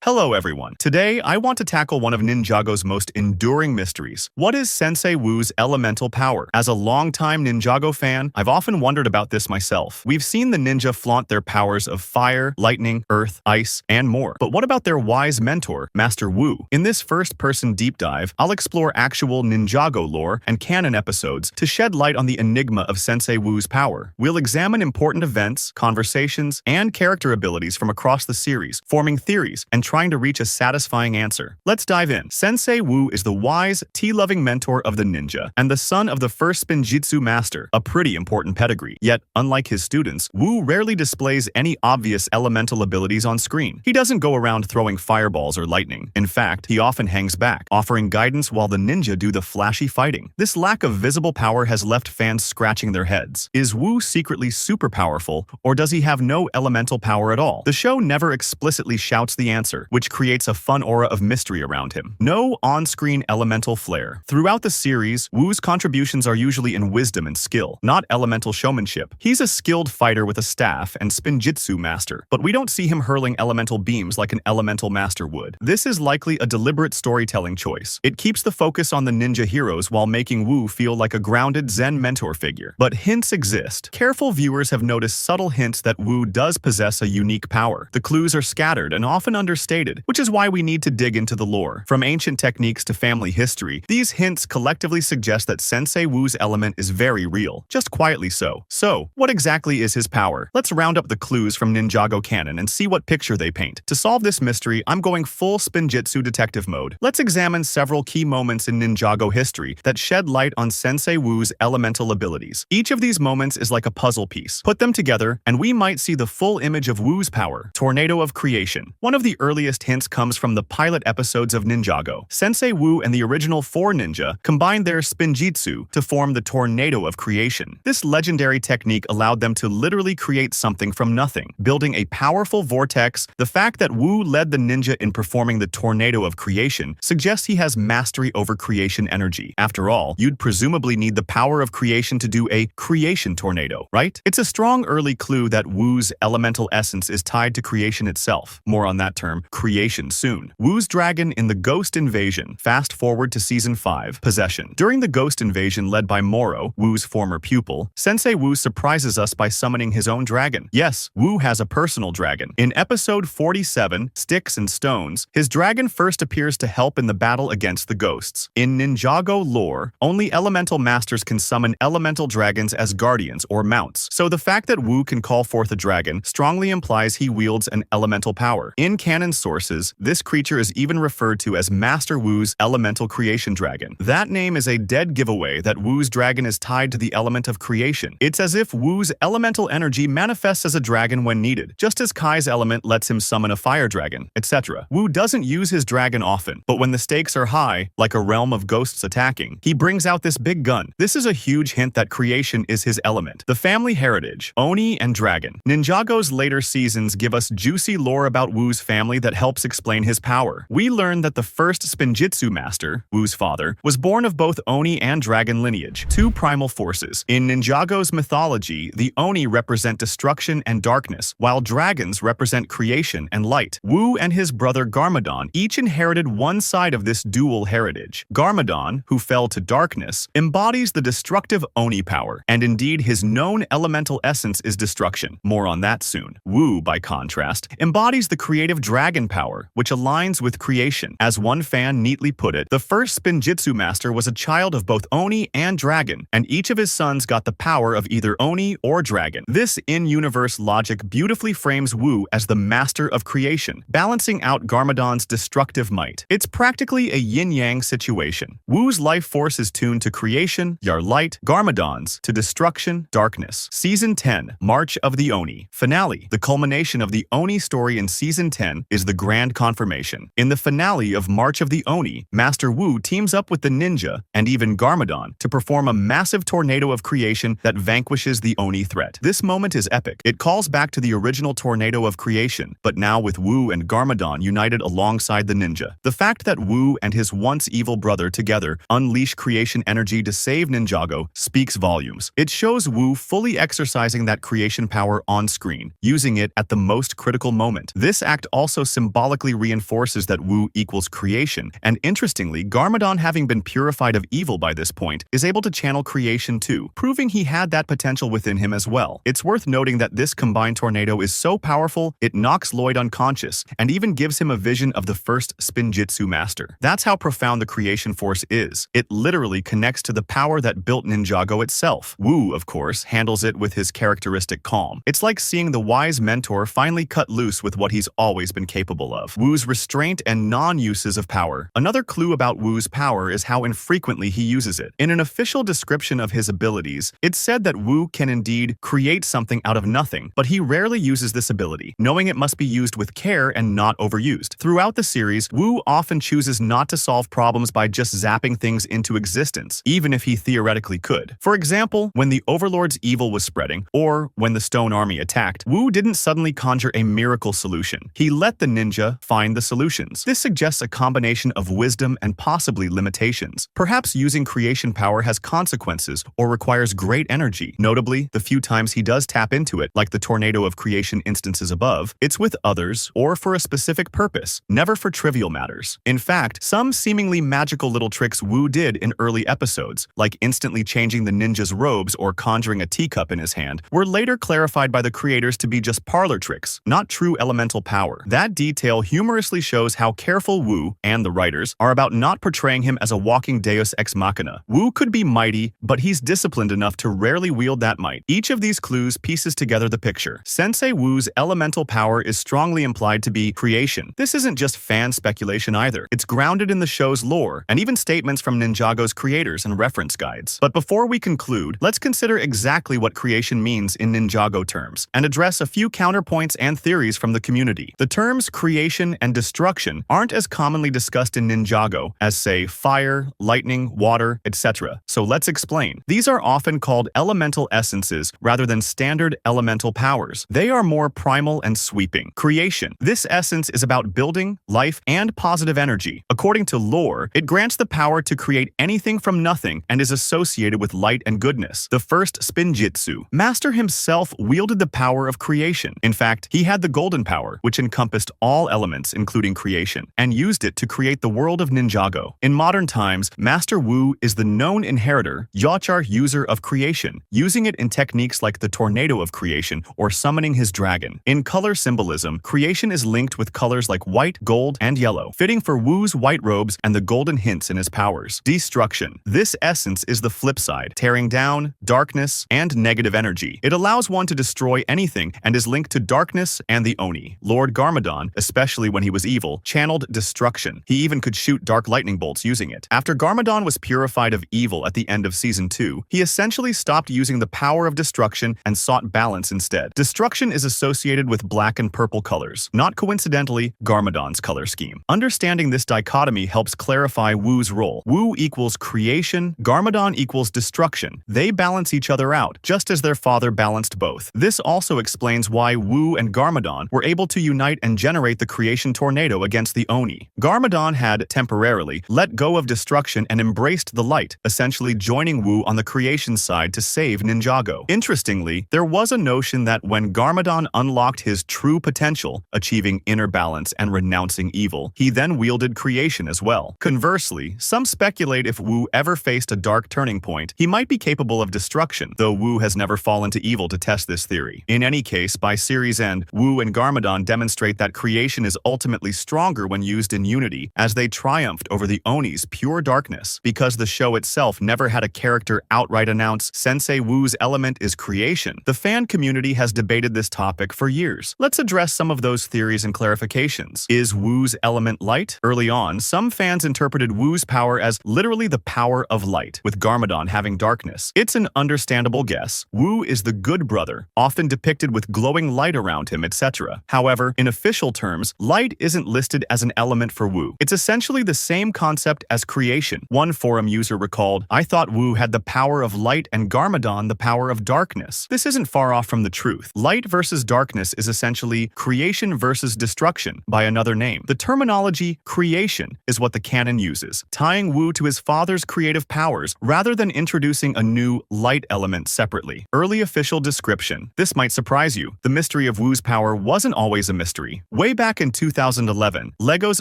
Hello everyone. Today, I want to tackle one of Ninjago's most enduring mysteries. What is Sensei Wu's elemental power? As a longtime Ninjago fan, I've often wondered about this myself. We've seen the ninja flaunt their powers of fire, lightning, earth, ice, and more. But what about their wise mentor, Master Wu? In this first-person deep dive, I'll explore actual Ninjago lore and canon episodes to shed light on the enigma of Sensei Wu's power. We'll examine important events, conversations, and character abilities from across the series, forming theories and trying to reach a satisfying answer. Let's dive in. Sensei Wu is the wise, tea-loving mentor of the ninja, and the son of the first Spinjitzu master, a pretty important pedigree. Yet, unlike his students, Wu rarely displays any obvious elemental abilities on screen. He doesn't go around throwing fireballs or lightning. In fact, he often hangs back, offering guidance while the ninja do the flashy fighting. This lack of visible power has left fans scratching their heads. Is Wu secretly super powerful, or does he have no elemental power at all? The show never explicitly shouts the answer, which creates a fun aura of mystery around him. No on-screen elemental flair. Throughout the series, Wu's contributions are usually in wisdom and skill, not elemental showmanship. He's a skilled fighter with a staff and Spinjitzu master, but we don't see him hurling elemental beams like an elemental master would. This is likely a deliberate storytelling choice. It keeps the focus on the ninja heroes while making Wu feel like a grounded Zen mentor figure. But hints exist. Careful viewers have noticed subtle hints that Wu does possess a unique power. The clues are scattered and often understated, which is why we need to dig into the lore. From ancient techniques to family history, these hints collectively suggest that Sensei Wu's element is very real, just quietly so. So, what exactly is his power? Let's round up the clues from Ninjago canon and see what picture they paint. To solve this mystery, I'm going full Spinjitzu detective mode. Let's examine several key moments in Ninjago history that shed light on Sensei Wu's elemental abilities. Each of these moments is like a puzzle piece. Put them together, and we might see the full image of Wu's power. Tornado of Creation. One of the earliest hints comes from the pilot episodes of Ninjago. Sensei Wu and the original 4 ninja combined their Spinjitzu to form the Tornado of Creation. This legendary technique allowed them to literally create something from nothing, building a powerful vortex. The fact that Wu led the ninja in performing the Tornado of Creation suggests he has mastery over creation energy. After all, you'd presumably need the power of creation to do a creation tornado, right? It's a strong early clue that Wu's elemental essence is tied to creation itself. More on that term, creation, soon. Wu's dragon in the Ghost Invasion. Fast forward to Season 5, Possession. During the Ghost Invasion led by Moro, Wu's former pupil, Sensei Wu surprises us by summoning his own dragon. Yes, Wu has a personal dragon. In episode 47, Sticks and Stones, his dragon first appears to help in the battle against the ghosts. In Ninjago lore, only elemental masters can summon elemental dragons as guardians or mounts, so the fact that Wu can call forth a dragon strongly implies he wields an elemental power. In canon sources, this creature is even referred to as Master Wu's elemental creation dragon. That name is a dead giveaway that Wu's dragon is tied to the element of creation. It's as if Wu's elemental energy manifests as a dragon when needed, just as Kai's element lets him summon a fire dragon, etc. Wu doesn't use his dragon often, but when the stakes are high, like a realm of ghosts attacking, he brings out this big gun. This is a huge hint that creation is his element. The family heritage, Oni and Dragon. Ninjago's later seasons give us juicy lore about Wu's family that helps explain his power. We learn that the first Spinjitzu master, Wu's father, was born of both Oni and Dragon lineage, 2 primal forces. In Ninjago's mythology, the Oni represent destruction and darkness, while dragons represent creation and light. Wu and his brother Garmadon each inherited one side of this dual heritage. Garmadon, who fell to darkness, embodies the destructive Oni power, and indeed his known elemental essence is destruction. More on that soon. Wu, by contrast, embodies the creative dragon power, which aligns with creation. As one fan neatly put it, the first Spinjitzu master was a child of both Oni and Dragon, and each of his sons got the power of either Oni or Dragon. This in-universe logic beautifully frames Wu as the master of creation, balancing out Garmadon's destructive might. It's practically a yin-yang situation. Wu's life force is tuned to creation, light, Garmadon's to destruction, darkness. Season 10, March of the Oni. Finale. The culmination of the Oni story in Season 10 is the grand confirmation. In the finale of March of the Oni, Master Wu teams up with the ninja, and even Garmadon, to perform a massive tornado of creation that vanquishes the Oni threat. This moment is epic. It calls back to the original tornado of creation, but now with Wu and Garmadon united alongside the ninja. The fact that Wu and his once evil brother together unleash creation energy to save Ninjago speaks volumes. It shows Wu fully exercising that creation power on screen, using it at the most critical moment. This act also symbolically reinforces that Wu equals creation, and interestingly, Garmadon, having been purified of evil by this point, is able to channel creation too, proving he had that potential within him as well. It's worth noting that this combined tornado is so powerful, it knocks Lloyd unconscious, and even gives him a vision of the first Spinjitzu master. That's how profound the creation force is. It literally connects to the power that built Ninjago itself. Wu, of course, handles it with his characteristic calm. It's like seeing the wise mentor finally cut loose with what he's always been capable of. Wu's restraint and non-uses of power. Another clue about Wu's power is how infrequently he uses it. In an official description of his abilities, it's said that Wu can indeed create something out of nothing, but he rarely uses this ability, knowing it must be used with care and not overused. Throughout the series, Wu often chooses not to solve problems by just zapping things into existence, even if he theoretically could. For example, when the Overlord's evil was spreading, or when the Stone Army attacked, Wu didn't suddenly conjure a miracle solution. He let the ninja find the solutions. This suggests a combination of wisdom and possibly limitations. Perhaps using creation power has consequences or requires great energy. Notably, the few times he does tap into it, like the tornado of creation instances above, it's with others or for a specific purpose, never for trivial matters. In fact, some seemingly magical little tricks Wu did in early episodes, like instantly changing the ninja's robes or conjuring a teacup in his hand, were later clarified by the creators to be just parlor tricks, not true elemental power. That detail humorously shows how careful Wu, and the writers, are about not portraying him as a walking deus ex machina. Wu could be mighty, but he's disciplined enough to rarely wield that might. Each of these clues pieces together the picture. Sensei Wu's elemental power is strongly implied to be creation. This isn't just fan speculation either. It's grounded in the show's lore, and even statements from Ninjago's creators and reference guides. But before we conclude, let's consider exactly what creation means in Ninjago terms, and address a few counterpoints and theories from the community. The terms creation and destruction aren't as commonly discussed in Ninjago as, say, fire, lightning, water, etc. So let's explain. These are often called elemental essences rather than standard elemental powers. They are more primal and sweeping. Creation. This essence is about building, life, and positive energy. According to lore, it grants the power to create anything from nothing and is associated with light and goodness. The first Spinjitzu. Master himself wielded the power of creation. In fact, he had the golden power, which encompassed all elements, including creation, and used it to create the world of Ninjago. In modern times, Master Wu is the known inheritor, Yachar user of creation, using it in techniques like the tornado of creation or summoning his dragon. In color symbolism, creation is linked with colors like white, gold, and yellow, fitting for Wu's white robes and the golden hints in his powers. Destruction. This essence is the flip side, tearing down, darkness, and negative energy. It allows one to destroy anything and is linked to darkness and the Oni. Lord Garmadon, especially when he was evil, channeled destruction. He even could shoot dark lightning bolts using it. After Garmadon was purified of evil at the end of Season 2, he essentially stopped using the power of destruction and sought balance instead. Destruction is associated with black and purple colors, not coincidentally Garmadon's color scheme. Understanding this dichotomy helps clarify Wu's role. Wu equals creation, Garmadon equals destruction. They balance each other out, just as their father balanced both. This also explains why Wu and Garmadon were able to unite and generate the creation tornado against the Oni. Garmadon had, temporarily, let go of destruction and embraced the light, essentially joining Wu on the creation side to save Ninjago. Interestingly, there was a notion that when Garmadon unlocked his true potential, achieving inner balance and renouncing evil, he then wielded creation as well. Conversely, some speculate if Wu ever faced a dark turning point, he might be capable of destruction, though Wu has never fallen to evil to test this theory. In any case, by series end, Wu and Garmadon demonstrate that creation is ultimately stronger when used in unity, as they triumphed over the Oni's pure darkness. Because the show itself never had a character outright announce Sensei Wu's element is creation, the fan community has debated this topic for years. Let's address some of those theories and clarifications. Is Wu's element light? Early on, some fans interpreted Wu's power as literally the power of light, with Garmadon having darkness. It's an understandable guess. Wu is the good brother, often depicted with glowing light around him, etc. However, in official terms, light isn't listed as an element for Wu. It's essentially the same concept as creation. One forum user recalled, "I thought Wu had the power of light and Garmadon the power of darkness." This isn't far off from the truth. Light versus darkness is essentially creation versus destruction by another name. The terminology creation is what the canon uses, tying Wu to his father's creative powers rather than introducing a new light element separately. Early official description. This might surprise you. The mystery of Wu's power wasn't always a mystery. Way back in 2011, LEGO's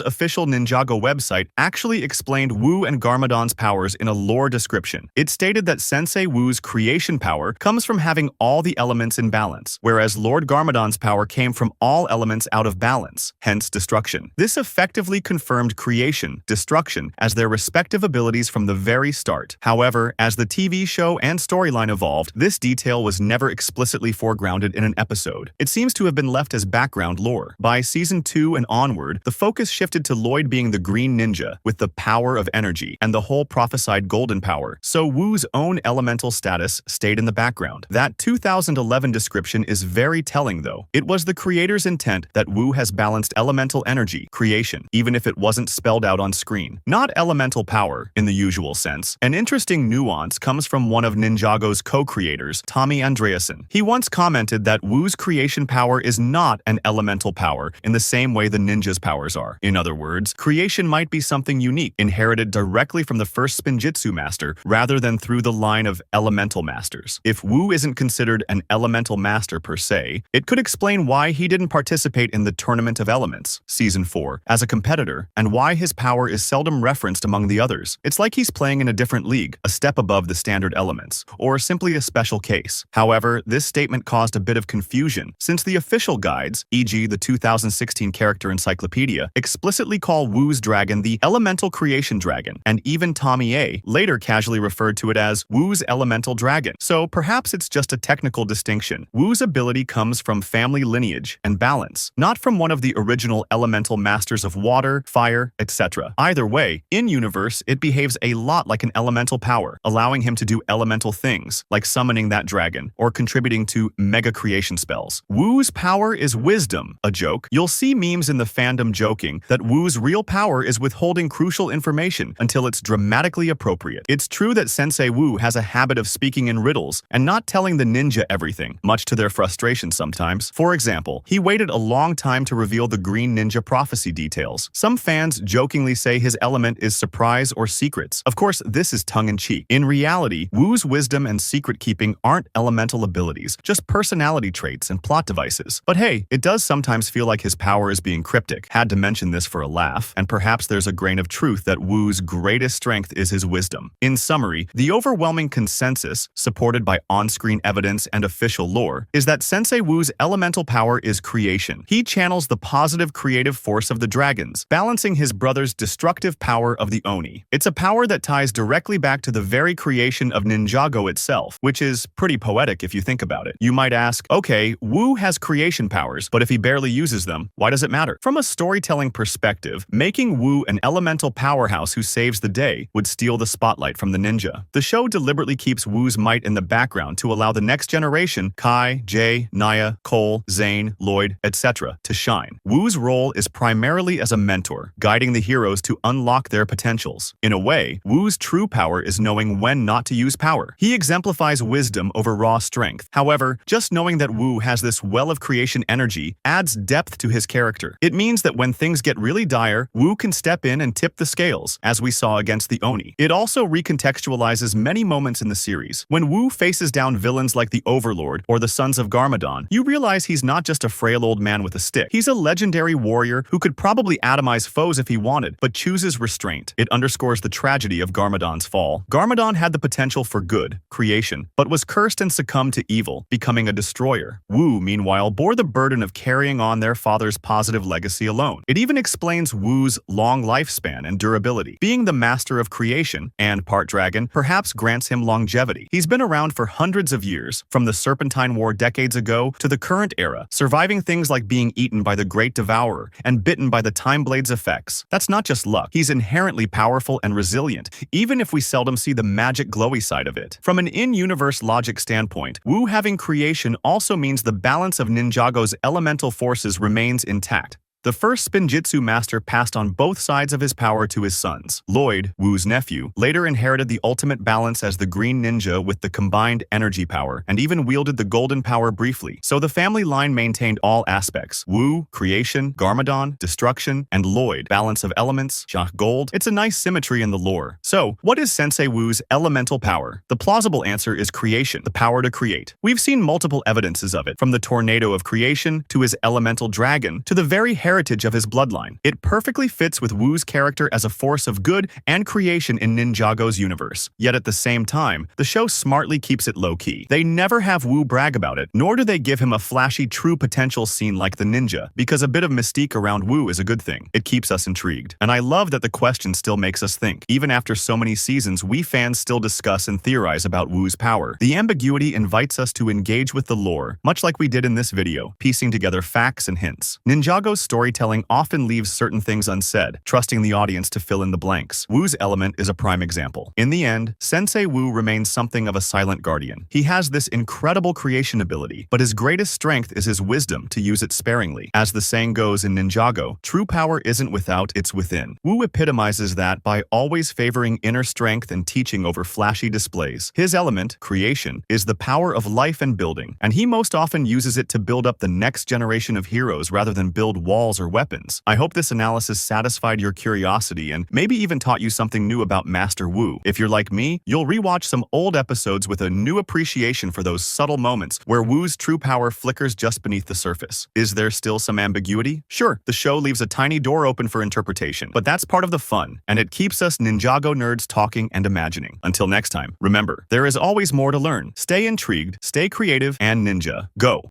official Ninjago website actually explained Wu and Garmadon's powers in a lore description. It stated that Sensei Wu's creation power comes from having all the elements in balance, whereas Lord Garmadon's power came from all elements out of balance, hence destruction. This effectively confirmed creation, destruction, as their respective abilities from the very start. However, as the TV show and storyline evolved, this detail was never explicitly foregrounded in an episode. It seems to have been left as background lore. By Season 2 and onward, the focus shifted to Lloyd being the Green Ninja, with the power of energy, and the whole prophesied golden power, so Wu's own elemental status stayed in the background. That 2011 description is very telling though. It was the creator's intent that Wu has balanced elemental energy, creation, even if it wasn't spelled out on screen. Not elemental power, in the usual sense. An interesting nuance comes from one of Ninjago's co-creators, Tommy Andreasen. He once commented that Wu's creation power is not an elemental power in the same way the ninja's powers are. In other words, creation might be something unique, inherited directly from the first Spinjitzu master, rather than through the line of elemental masters. If Wu isn't considered an elemental master per se, it could explain why he didn't participate in the Tournament of Elements, Season 4, as a competitor, and why his power is seldom referenced among the others. It's like he's playing in a different league, a step above the standard elements, or simply a special case. However, this statement caused a bit of confusion, since the official guides, e.g. the 2016 Character Encyclopedia, explicitly call Wu's dragon the Elemental Creation Dragon, and even Tommy A. later casually referred to it as Wu's Elemental Dragon. So perhaps it's just a technical distinction. Wu's ability comes from family lineage and balance, not from one of the original elemental masters of water, fire, etc. Either way, in-universe, it behaves a lot like an elemental power, allowing him to do elemental things, like summoning that dragon, or contributing to mega creation spells. Wu's power is wisdom, a joke. You'll see memes in the fandom joking that Wu's real power is withholding crucial information until it's dramatically appropriate. It's true that Sensei Wu has a habit of speaking in riddles and not telling the ninja everything, much to their frustration sometimes. For example, he waited a long time to reveal the Green Ninja prophecy details. Some fans jokingly say his element is surprise or secrets. Of course, this is tongue-in-cheek. In reality, Wu's wisdom and secret-keeping aren't elemental abilities, just personality traits and plot devices. But hey, it does sometimes feel like his power is being cryptic. Had to mention this for a laugh, and perhaps there's a grain of truth that Wu's greatest strength is his wisdom. In summary, the overwhelming consensus, supported by on-screen evidence and official lore, is that Sensei Wu's elemental power is creation. He channels the positive creative force of the dragons, balancing his brother's destructive power of the Oni. It's a power that ties directly back to the very creation of Ninjago itself, which is pretty poetic if you think about it. You might ask, okay, Wu has creation powers, but if he barely uses them, why does it matter? From a storytelling perspective, making Wu an elemental powerhouse who saves the day would steal the spotlight from the ninja. The show deliberately keeps Wu's might in the background to allow the next generation, Kai, Jay, Naya, Cole, Zane, Lloyd, etc., to shine. Wu's role is primarily as a mentor, guiding the heroes to unlock their potentials. In a way, Wu's true power is knowing when not to use power. He exemplifies wisdom over raw strength. However, just knowing that Wu has this well of creation energy adds depth to his character. It means that when things get really dire, Wu can step in and tip the scales, as we saw against the Oni. It also recontextualizes many moments in the series. When Wu faces down villains like the Overlord or the Sons of Garmadon, you realize he's not just a frail old man with a stick. He's a legendary warrior who could probably atomize foes if he wanted, but chooses restraint. It underscores the tragedy of Garmadon's fall. Garmadon had the potential for good, creation, but was cursed and succumbed to evil, becoming a destroyer. Wu, meanwhile, bore the burden of carrying on their father's positive legacy alone. It even explains Wu's long lifespan and durability. Being the master of creation, and part dragon, perhaps grants him longevity. He's been around for hundreds of years, from the Serpentine War decades ago to the current era, surviving things like being eaten by the Great Devourer and bitten by the Time Blade's effects. That's not just luck. He's inherently powerful and resilient, even if we seldom see the magic glowy side of it. From an in-universe logic standpoint, Wu having creation also means the balance of Ninjago's elemental forces remains intact. The first Spinjitzu master passed on both sides of his power to his sons. Lloyd, Wu's nephew, later inherited the ultimate balance as the Green Ninja with the combined energy power, and even wielded the golden power briefly. So the family line maintained all aspects: Wu, creation; Garmadon, destruction; and Lloyd, balance of elements, gold. It's a nice symmetry in the lore. So, what is Sensei Wu's elemental power? The plausible answer is creation, the power to create. We've seen multiple evidences of it, from the tornado of creation, to his elemental dragon, to the very heritage of his bloodline. It perfectly fits with Wu's character as a force of good and creation in Ninjago's universe. Yet at the same time, the show smartly keeps it low-key. They never have Wu brag about it, nor do they give him a flashy true potential scene like the ninja, because a bit of mystique around Wu is a good thing. It keeps us intrigued. And I love that the question still makes us think. Even after so many seasons, we fans still discuss and theorize about Wu's power. The ambiguity invites us to engage with the lore, much like we did in this video, piecing together facts and hints. Ninjago's storytelling often leaves certain things unsaid, trusting the audience to fill in the blanks. Wu's element is a prime example. In the end, Sensei Wu remains something of a silent guardian. He has this incredible creation ability, but his greatest strength is his wisdom to use it sparingly. As the saying goes in Ninjago, true power isn't without, it's within. Wu epitomizes that by always favoring inner strength and teaching over flashy displays. His element, creation, is the power of life and building, and he most often uses it to build up the next generation of heroes rather than build walls or weapons. I hope this analysis satisfied your curiosity and maybe even taught you something new about Master Wu. If you're like me, you'll rewatch some old episodes with a new appreciation for those subtle moments where Wu's true power flickers just beneath the surface. Is there still some ambiguity? Sure, the show leaves a tiny door open for interpretation, but that's part of the fun, and it keeps us Ninjago nerds talking and imagining. Until next time, remember, there is always more to learn. Stay intrigued, stay creative, and ninja, go!